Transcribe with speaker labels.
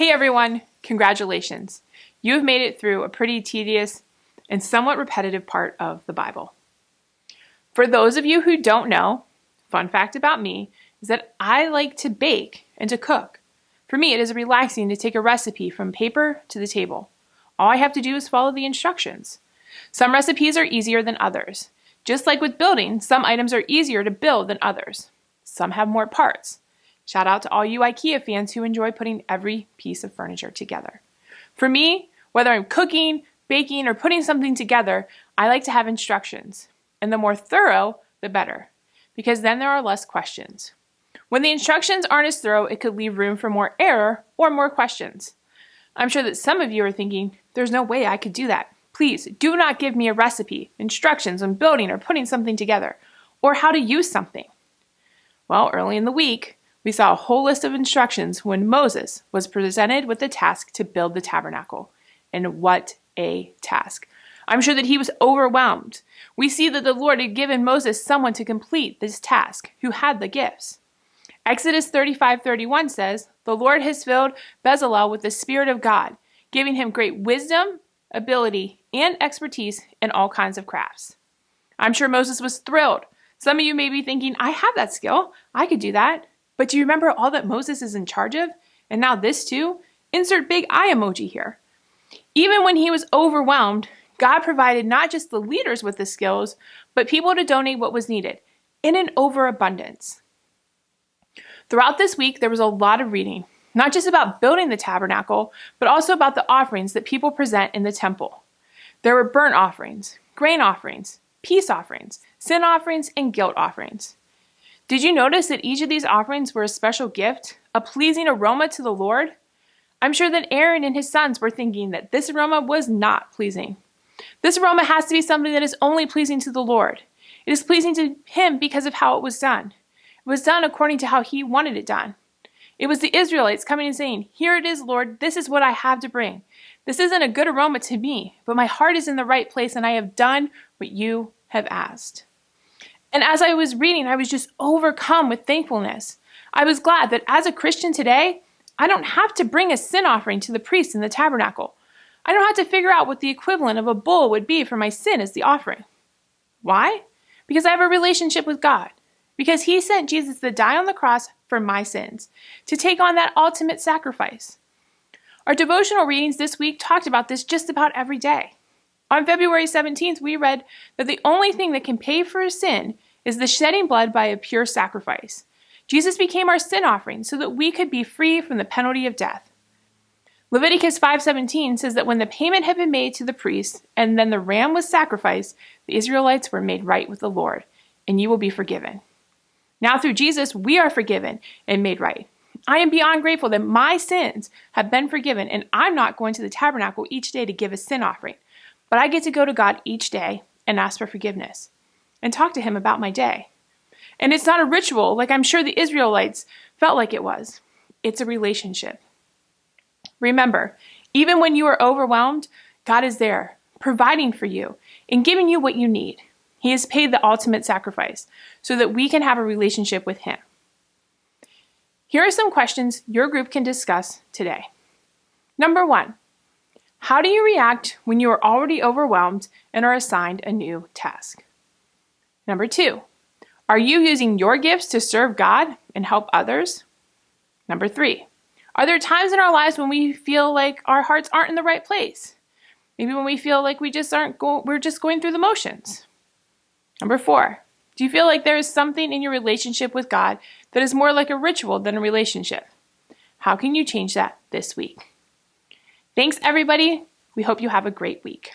Speaker 1: Hey everyone, congratulations. You have made it through a pretty tedious and somewhat repetitive part of the Bible. For those of you who don't know, fun fact about me is that I like to bake and to cook. For me, it is relaxing to take a recipe from paper to the table. All I have to do is follow the instructions. Some recipes are easier than others. Just like with building, some items are easier to build than others. Some have more parts. Shout out to all you IKEA fans who enjoy putting every piece of furniture together. For me, whether I'm cooking, baking, or putting something together, I like to have instructions. And the more thorough, the better, because then there are less questions. When the instructions aren't as thorough, it could leave room for more error or more questions. I'm sure that some of you are thinking, there's no way I could do that. Please do not give me a recipe, instructions on building or putting something together, or how to use something. Well, early in the week, we saw a whole list of instructions when Moses was presented with the task to build the tabernacle. And what a task. I'm sure that he was overwhelmed. We see that the Lord had given Moses someone to complete this task who had the gifts. Exodus 35:31 says, "The Lord has filled Bezalel with the Spirit of God, giving him great wisdom, ability, and expertise in all kinds of crafts." I'm sure Moses was thrilled. Some of you may be thinking, I have that skill. I could do that. But do you remember all that Moses is in charge of? And now this too? Insert big eye emoji here. Even when he was overwhelmed, God provided not just the leaders with the skills, but people to donate what was needed in an overabundance. Throughout this week, there was a lot of reading, not just about building the tabernacle, but also about the offerings that people present in the temple. There were burnt offerings, grain offerings, peace offerings, sin offerings, and guilt offerings. Did you notice that each of these offerings were a special gift, a pleasing aroma to the Lord? I'm sure that Aaron and his sons were thinking that this aroma was not pleasing. This aroma has to be something that is only pleasing to the Lord. It is pleasing to him because of how it was done. It was done according to how he wanted it done. It was the Israelites coming and saying, "Here it is, Lord, this is what I have to bring. This isn't a good aroma to me, but my heart is in the right place and I have done what you have asked." And as I was reading, I was just overcome with thankfulness. I was glad that as a Christian today, I don't have to bring a sin offering to the priest in the tabernacle. I don't have to figure out what the equivalent of a bull would be for my sin as the offering. Why? Because I have a relationship with God. Because he sent Jesus to die on the cross for my sins, to take on that ultimate sacrifice. Our devotional readings this week talked about this just about every day. On February 17th, we read that the only thing that can pay for a sin is the shedding blood by a pure sacrifice. Jesus became our sin offering so that we could be free from the penalty of death. Leviticus 5:17 says that when the payment had been made to the priest and then the ram was sacrificed, the Israelites were made right with the Lord, and you will be forgiven. Now through Jesus, we are forgiven and made right. I am beyond grateful that my sins have been forgiven, and I'm not going to the tabernacle each day to give a sin offering, but I get to go to God each day and ask for forgiveness and talk to him about my day. And it's not a ritual like I'm sure the Israelites felt like it was. It's a relationship. Remember, even when you are overwhelmed, God is there, providing for you and giving you what you need. He has paid the ultimate sacrifice so that we can have a relationship with him. Here are some questions your group can discuss today. Number 1, how do you react when you are already overwhelmed and are assigned a new task? Number 2, are you using your gifts to serve God and help others? Number 3, are there times in our lives when we feel like our hearts aren't in the right place? Maybe when we feel like we're just going through the motions. Number 4, do you feel like there is something in your relationship with God that is more like a ritual than a relationship? How can you change that this week? Thanks, everybody. We hope you have a great week.